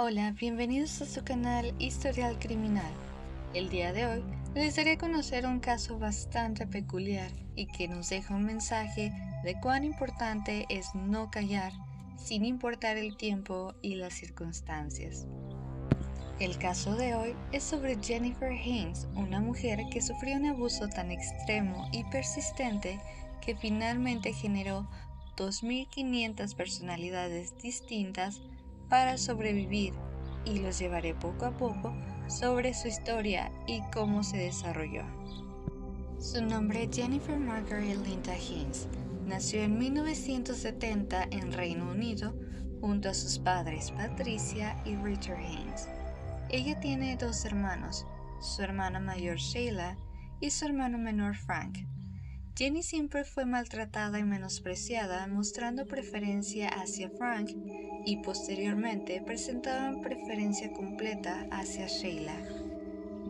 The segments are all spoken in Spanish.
Hola, bienvenidos a su canal Historial Criminal. El día de hoy les daré a conocer un caso bastante peculiar y que nos deja un mensaje de cuán importante es no callar, sin importar el tiempo y las circunstancias. El caso de hoy es sobre Jennifer Haynes, una mujer que sufrió un abuso tan extremo y persistente que finalmente generó 2.500 personalidades distintas para sobrevivir, y los llevaré poco a poco sobre su historia y cómo se desarrolló. Su nombre es Jennifer Margaret Linda Haynes. Nació en 1970 en Reino Unido junto a sus padres Patricia y Richard Haynes. Ella tiene dos hermanos, su hermana mayor Sheila y su hermano menor Frank. Jenny siempre fue maltratada y menospreciada, mostrando preferencia hacia Frank y posteriormente presentaban preferencia completa hacia Sheila.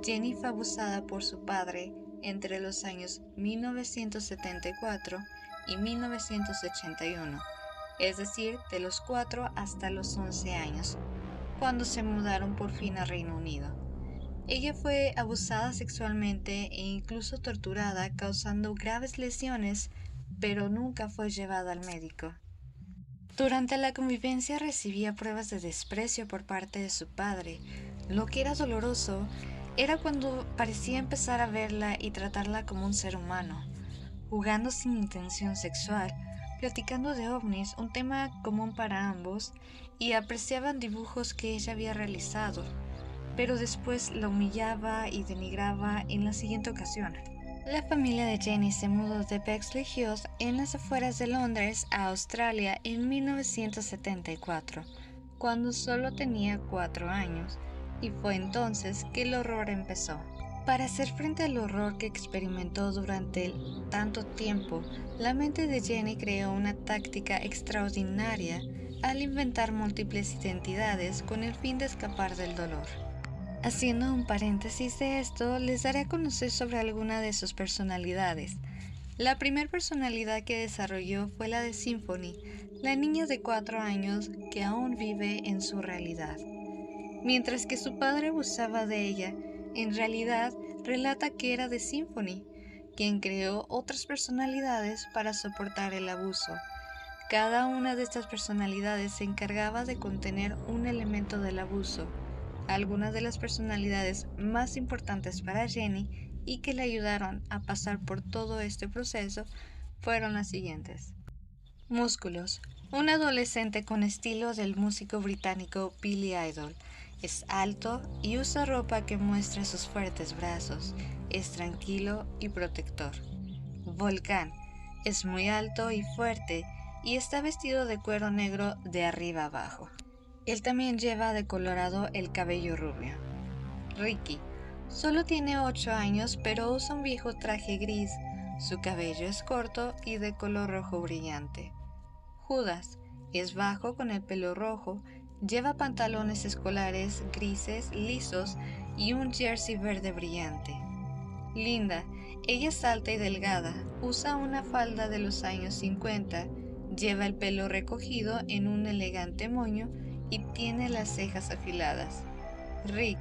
Jenny fue abusada por su padre entre los años 1974 y 1981, es decir, de los 4 hasta los 11 años, cuando se mudaron por fin a Reino Unido. Ella fue abusada sexualmente e incluso torturada, causando graves lesiones, pero nunca fue llevada al médico. Durante la convivencia recibía pruebas de desprecio por parte de su padre. Lo que era doloroso era cuando parecía empezar a verla y tratarla como un ser humano, jugando sin intención sexual, platicando de ovnis, un tema común para ambos, y apreciaban dibujos que ella había realizado, pero después la humillaba y denigraba en la siguiente ocasión. La familia de Jenny se mudó de Bexley Hills en las afueras de Londres a Australia en 1974, cuando solo tenía 4 años, y fue entonces que el horror empezó. Para hacer frente al horror que experimentó durante tanto tiempo, la mente de Jenny creó una táctica extraordinaria al inventar múltiples identidades con el fin de escapar del dolor. Haciendo un paréntesis de esto, les daré a conocer sobre alguna de sus personalidades. La primera personalidad que desarrolló fue la de Symphony, la niña de 4 años que aún vive en su realidad. Mientras que su padre abusaba de ella, en realidad relata que era de Symphony, quien creó otras personalidades para soportar el abuso. Cada una de estas personalidades se encargaba de contener un elemento del abuso. Algunas de las personalidades más importantes para Jenny y que le ayudaron a pasar por todo este proceso fueron las siguientes. Músculos. Un adolescente con estilo del músico británico Billy Idol. Es alto y usa ropa que muestra sus fuertes brazos. Es tranquilo y protector. Volcán. Es muy alto y fuerte y está vestido de cuero negro de arriba abajo. Él también lleva decolorado el cabello rubio. Ricky. Solo tiene 8 años, pero usa un viejo traje gris. Su cabello es corto y de color rojo brillante. Judas. Es bajo con el pelo rojo, lleva pantalones escolares grises lisos y un jersey verde brillante. Linda. Ella es alta y delgada, usa una falda de los años 50, lleva el pelo recogido en un elegante moño y tiene las cejas afiladas. Rick.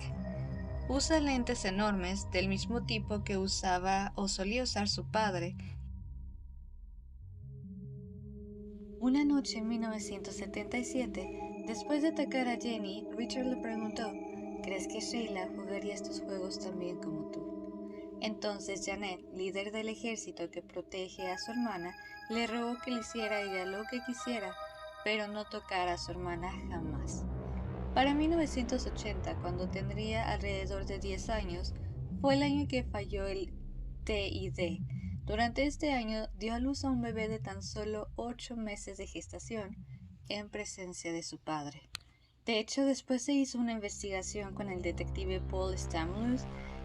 Usa lentes enormes del mismo tipo que usaba o solía usar su padre. Una noche en 1977, después de atacar a Jenny, Richard le preguntó, ¿crees que Sheila jugaría estos juegos tan bien como tú? Entonces Janet, líder del ejército que protege a su hermana, le rogó que le hiciera ella lo que quisiera, pero no tocara a su hermana jamás. Para 1980, cuando tendría alrededor de 10 años, fue el año que falló el TID. Durante este año dio a luz a un bebé de tan solo 8 meses de gestación, en presencia de su padre. De hecho, después se hizo una investigación con el detective Paul Stamlos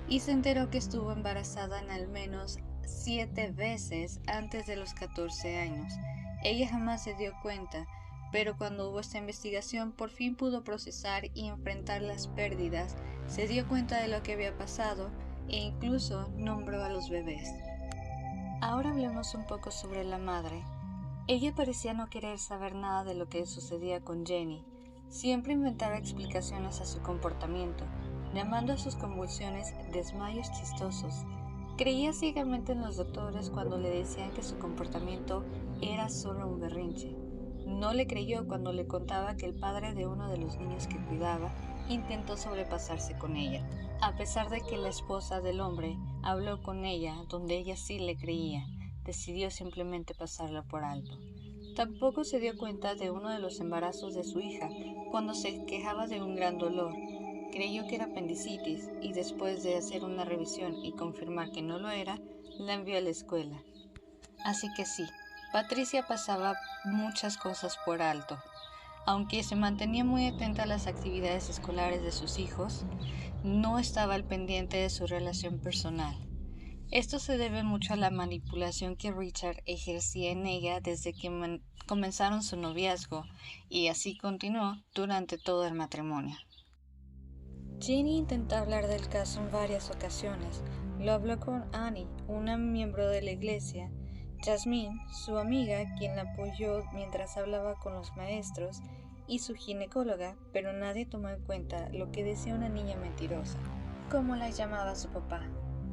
y se enteró que estuvo embarazada en al menos 7 veces antes de los 14 años. Ella jamás se dio cuenta, pero cuando hubo esta investigación por fin pudo procesar y enfrentar las pérdidas, se dio cuenta de lo que había pasado e incluso nombró a los bebés. Ahora hablemos un poco sobre la madre. Ella parecía no querer saber nada de lo que sucedía con Jenny. Siempre inventaba explicaciones a su comportamiento, llamando a sus convulsiones desmayos chistosos. Creía ciegamente en los doctores cuando le decían que su comportamiento era solo un berrinche. No le creyó cuando le contaba que el padre de uno de los niños que cuidaba intentó sobrepasarse con ella, a pesar de que la esposa del hombre habló con ella donde ella sí le creía. Decidió simplemente pasarla por alto. Tampoco se dio cuenta de uno de los embarazos de su hija cuando se quejaba de un gran dolor. Creyó que era apendicitis y después de hacer una revisión y confirmar que no lo era, la envió a la escuela. Así que sí, Patricia pasaba muchas cosas por alto. Aunque se mantenía muy atenta a las actividades escolares de sus hijos, no estaba al pendiente de su relación personal. Esto se debe mucho a la manipulación que Richard ejercía en ella desde que comenzaron su noviazgo, y así continuó durante todo el matrimonio. Jenny intentó hablar del caso en varias ocasiones. Lo habló con Annie, una miembro de la iglesia, Jasmine, su amiga, quien la apoyó mientras hablaba con los maestros, y su ginecóloga, pero nadie tomó en cuenta lo que decía una niña mentirosa, como la llamaba su papá.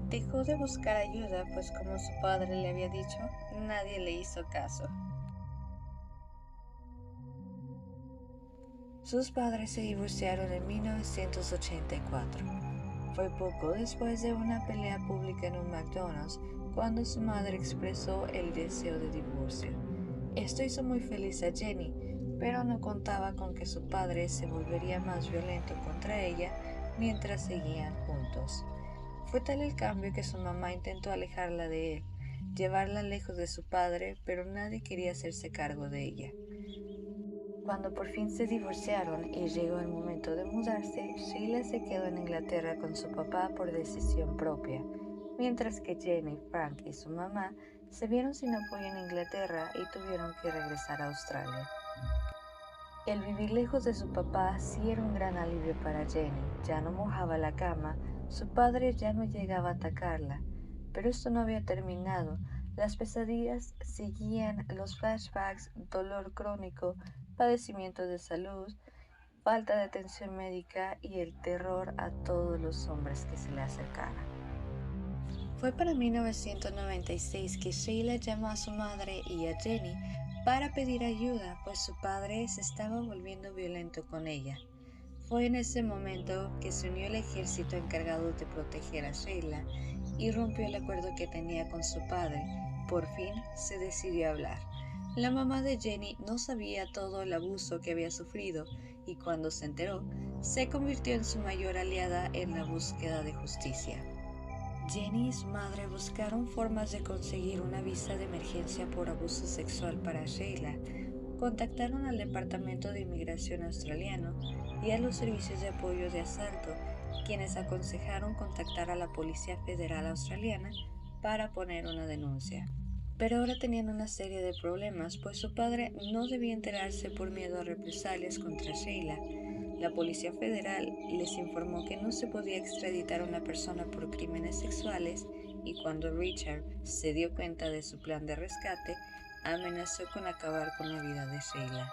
Dejó de buscar ayuda, pues como su padre le había dicho, nadie le hizo caso. Sus padres se divorciaron en 1984. Fue poco después de una pelea pública en un McDonald's cuando su madre expresó el deseo de divorcio. Esto hizo muy feliz a Jenny, pero no contaba con que su padre se volvería más violento contra ella mientras seguían juntos. Fue tal el cambio que su mamá intentó alejarla de él, llevarla lejos de su padre, pero nadie quería hacerse cargo de ella. Cuando por fin se divorciaron y llegó el momento de mudarse, Sheila se quedó en Inglaterra con su papá por decisión propia, mientras que Jenny, Frank y su mamá se vieron sin apoyo en Inglaterra y tuvieron que regresar a Australia. El vivir lejos de su papá sí era un gran alivio para Jenny. Ya no mojaba la cama, su padre ya no llegaba a atacarla. Pero esto no había terminado. Las pesadillas seguían, los flashbacks, dolor crónico, padecimientos de salud, falta de atención médica y el terror a todos los hombres que se le acercaran. Fue para 1996 que Sheila llamó a su madre y a Jenny para pedir ayuda, pues su padre se estaba volviendo violento con ella. Fue en ese momento que se unió el ejército encargado de proteger a Sheila y rompió el acuerdo que tenía con su padre. Por fin se decidió a hablar. La mamá de Jenny no sabía todo el abuso que había sufrido y cuando se enteró, se convirtió en su mayor aliada en la búsqueda de justicia. Jenny y su madre buscaron formas de conseguir una visa de emergencia por abuso sexual para Sheila. Contactaron al Departamento de Inmigración australiano y a los servicios de apoyo de asalto, quienes aconsejaron contactar a la Policía Federal Australiana para poner una denuncia. Pero ahora tenían una serie de problemas, pues su padre no debía enterarse por miedo a represalias contra Sheila. La Policía Federal les informó que no se podía extraditar a una persona por crímenes sexuales y cuando Richard se dio cuenta de su plan de rescate, amenazó con acabar con la vida de Sheila.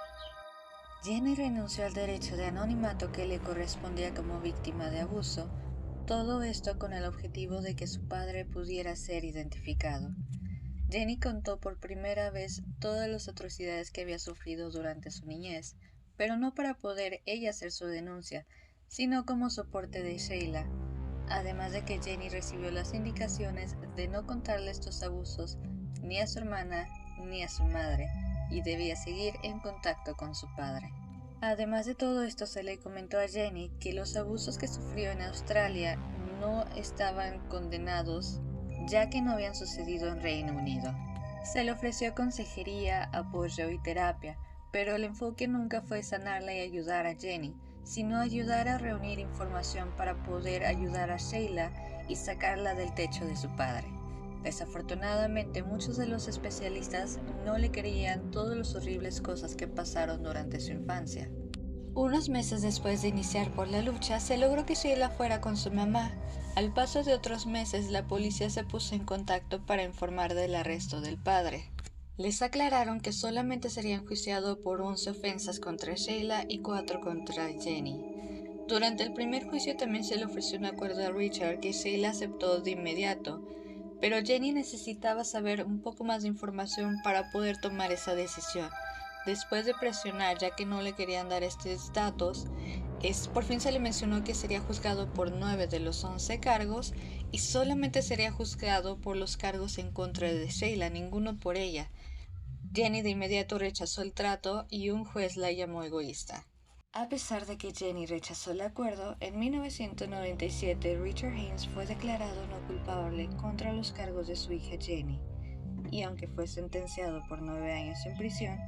Jenny renunció al derecho de anonimato que le correspondía como víctima de abuso, todo esto con el objetivo de que su padre pudiera ser identificado. Jenny contó por primera vez todas las atrocidades que había sufrido durante su niñez, pero no para poder ella hacer su denuncia, sino como soporte de Sheila. Además de que Jenny recibió las indicaciones de no contarle estos abusos ni a su hermana ni a su madre, y debía seguir en contacto con su padre. Además de todo esto, se le comentó a Jenny que los abusos que sufrió en Australia no estaban condenados, ya que no habían sucedido en Reino Unido. Se le ofreció consejería, apoyo y terapia, pero el enfoque nunca fue sanarla y ayudar a Jenny, sino ayudar a reunir información para poder ayudar a Sheila y sacarla del techo de su padre. Desafortunadamente, muchos de los especialistas no le creían todas las horribles cosas que pasaron durante su infancia. Unos meses después de iniciar por la lucha, se logró que Sheila fuera con su mamá. Al paso de otros meses, la policía se puso en contacto para informar del arresto del padre. Les aclararon que solamente sería enjuiciado por 11 ofensas contra Sheila y 4 contra Jenny. Durante el primer juicio también se le ofreció un acuerdo a Richard que Sheila aceptó de inmediato, pero Jenny necesitaba saber un poco más de información para poder tomar esa decisión. Después de presionar, ya que no le querían dar estos datos, por fin se le mencionó que sería juzgado por 9 de los 11 cargos y solamente sería juzgado por los cargos en contra de Sheila, ninguno por ella. Jenny de inmediato rechazó el trato y un juez la llamó egoísta. A pesar de que Jenny rechazó el acuerdo, en 1997 Richard Haynes fue declarado no culpable contra los cargos de su hija Jenny, y aunque fue sentenciado por 9 años en prisión,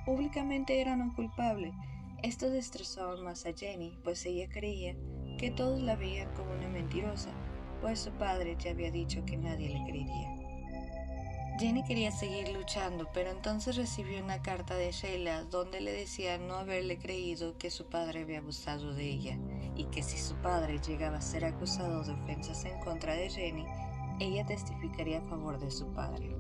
públicamente era no culpable. Esto destrozó aún más a Jenny, pues ella creía que todos la veían como una mentirosa, pues su padre ya había dicho que nadie le creería. Jenny quería seguir luchando, pero entonces recibió una carta de Sheila donde le decía no haberle creído que su padre había abusado de ella y que si su padre llegaba a ser acusado de ofensas en contra de Jenny, ella testificaría a favor de su padre.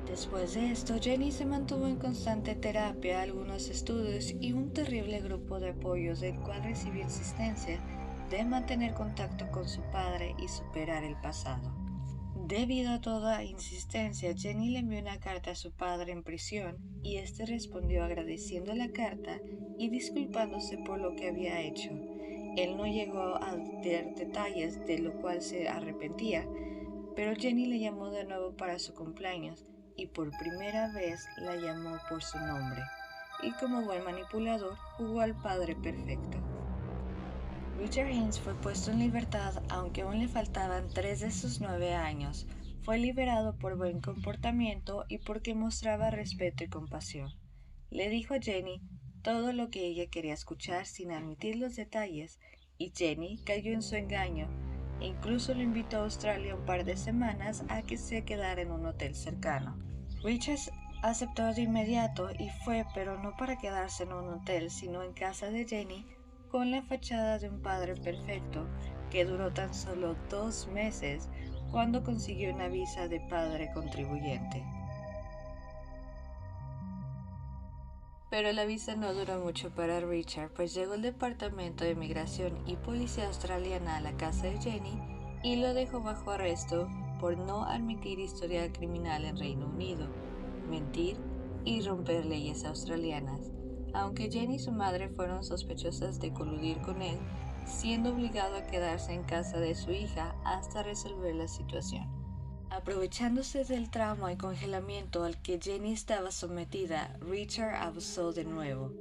Después de esto, Jenny se mantuvo en constante terapia, algunos estudios y un terrible grupo de apoyos del cual recibió insistencia de mantener contacto con su padre y superar el pasado. Debido a toda insistencia, Jenny le envió una carta a su padre en prisión y este respondió agradeciendo la carta y disculpándose por lo que había hecho. Él no llegó a dar detalles de lo cual se arrepentía, pero Jenny le llamó de nuevo para su cumpleaños y por primera vez la llamó por su nombre, y como buen manipulador jugó al padre perfecto. Richard Haynes fue puesto en libertad aunque aún le faltaban 3 de sus 9 años. Fue liberado por buen comportamiento y porque mostraba respeto y compasión. Le dijo a Jenny todo lo que ella quería escuchar sin admitir los detalles, y Jenny cayó en su engaño e incluso lo invitó a Australia un par de semanas a que se quedara en un hotel cercano. Richard aceptó de inmediato y fue, pero no para quedarse en un hotel, sino en casa de Jenny, con la fachada de un padre perfecto, que duró tan solo 2 meses cuando consiguió una visa de padre contribuyente. Pero la visa no duró mucho para Richard, pues llegó el Departamento de Migración y Policía Australiana a la casa de Jenny y lo dejó bajo arresto por no admitir historial criminal en Reino Unido, mentir y romper leyes australianas. Aunque Jenny y su madre fueron sospechosas de coludir con él, siendo obligado a quedarse en casa de su hija hasta resolver la situación. Aprovechándose del trauma y congelamiento al que Jenny estaba sometida, Richard abusó de nuevo,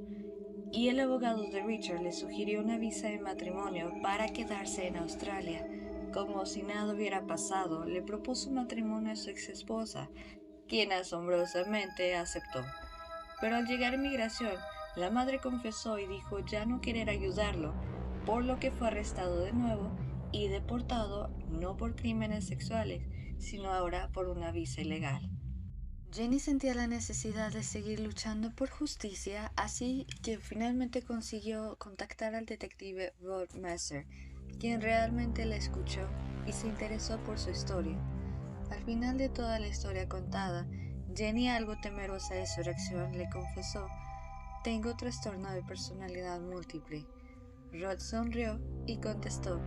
y el abogado de Richard le sugirió una visa de matrimonio para quedarse en Australia. Como si nada hubiera pasado, le propuso matrimonio a su ex esposa, quien asombrosamente aceptó. Pero al llegar a inmigración, la madre confesó y dijo ya no querer ayudarlo, por lo que fue arrestado de nuevo y deportado no por crímenes sexuales, sino ahora por una visa ilegal. Jenny sentía la necesidad de seguir luchando por justicia, así que finalmente consiguió contactar al detective Rod Messer, quien realmente la escuchó y se interesó por su historia. Al final de toda la historia contada, Jenny, algo temerosa de su reacción, le confesó: «Tengo trastorno de personalidad múltiple». Rod sonrió y contestó: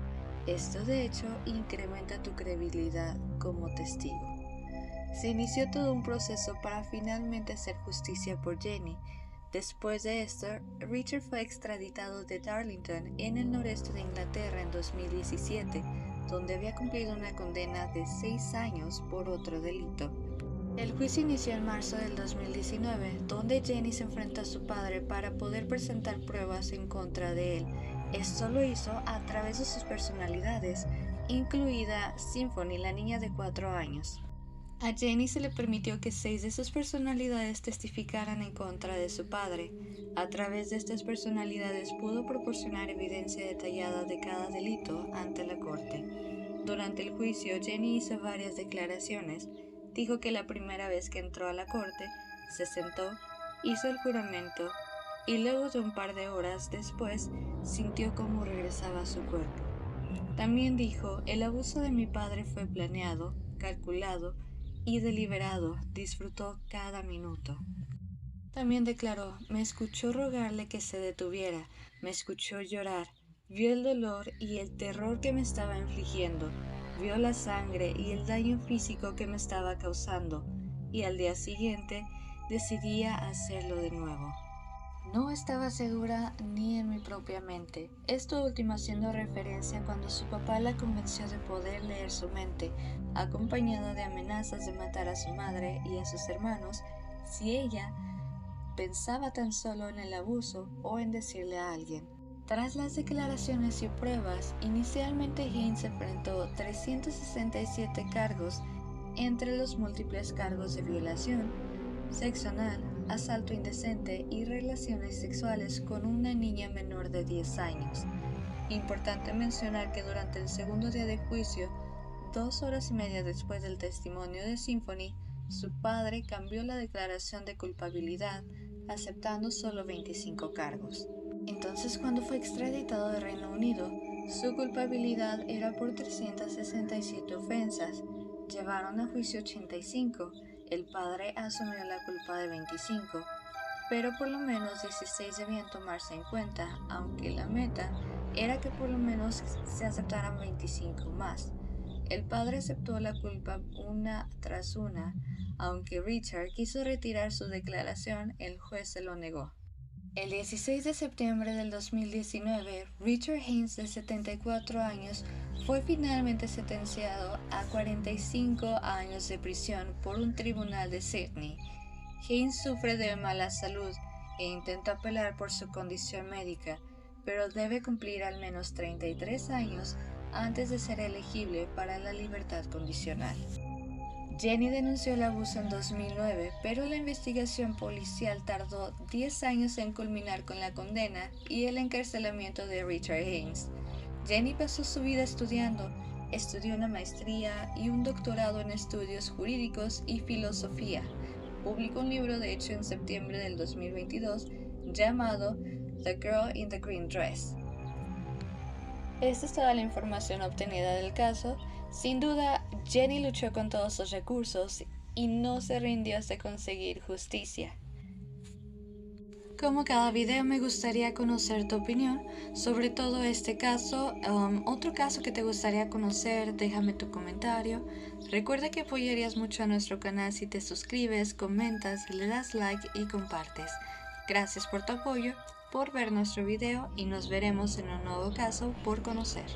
«Esto de hecho incrementa tu credibilidad como testigo». Se inició todo un proceso para finalmente hacer justicia por Jenny. Después de esto, Richard fue extraditado de Darlington, en el noreste de Inglaterra, en 2017, donde había cumplido una condena de 6 años por otro delito. El juicio inició en marzo del 2019, donde Jenny se enfrentó a su padre para poder presentar pruebas en contra de él. Esto lo hizo a través de sus personalidades, incluida Symphony, la niña de 4 años. A Jenny se le permitió que 6 de sus personalidades testificaran en contra de su padre. A través de estas personalidades pudo proporcionar evidencia detallada de cada delito ante la corte. Durante el juicio, Jenny hizo varias declaraciones. Dijo que la primera vez que entró a la corte, se sentó, hizo el juramento y luego de un par de horas después sintió cómo regresaba a su cuerpo. También dijo: «El abuso de mi padre fue planeado, calculado y deliberado, disfrutó cada minuto. También declaró: me escuchó rogarle que se detuviera, me escuchó llorar, vio el dolor y el terror que me estaba infligiendo, vio la sangre y el daño físico que me estaba causando, y al día siguiente decidía hacerlo de nuevo. No estaba segura ni en mi propia mente, esto último haciendo referencia cuando su papá la convenció de poder leer su mente, acompañado de amenazas de matar a su madre y a sus hermanos si ella pensaba tan solo en el abuso o en decirle a alguien. Tras las declaraciones y pruebas, inicialmente Haynes enfrentó 367 cargos, entre los múltiples cargos de violación, sexo anal, asalto indecente y relaciones sexuales con una niña menor de 10 años. Importante mencionar que durante el segundo día de juicio, 2 horas y media después del testimonio de Symphony, su padre cambió la declaración de culpabilidad, aceptando solo 25 cargos. Entonces, cuando fue extraditado de Reino Unido, su culpabilidad era por 367 ofensas. Llevaron a juicio 85. El padre asumió la culpa de 25, pero por lo menos 16 debían tomarse en cuenta, aunque la meta era que por lo menos se aceptaran 25 más. El padre aceptó la culpa una tras una, aunque Richard quiso retirar su declaración, el juez se lo negó. El 16 de septiembre del 2019, Richard Haynes, de 74 años, fue finalmente sentenciado a 45 años de prisión por un tribunal de Sydney. Haynes sufre de mala salud e intenta apelar por su condición médica, pero debe cumplir al menos 33 años antes de ser elegible para la libertad condicional. Jenny denunció el abuso en 2009, pero la investigación policial tardó 10 años en culminar con la condena y el encarcelamiento de Richard Haynes. Jenny pasó su vida estudiando, estudió una maestría y un doctorado en estudios jurídicos y filosofía. Publicó un libro de hecho en septiembre del 2022 llamado The Girl in the Green Dress. Esta es toda la información obtenida del caso. Sin duda, Jenny luchó con todos sus recursos y no se rindió hasta conseguir justicia. Como cada video, me gustaría conocer tu opinión sobre todo este caso. Otro caso que te gustaría conocer, déjame tu comentario. Recuerda que apoyarías mucho a nuestro canal si te suscribes, comentas, le das like y compartes. Gracias por tu apoyo, por ver nuestro video y nos veremos en un nuevo caso por conocer.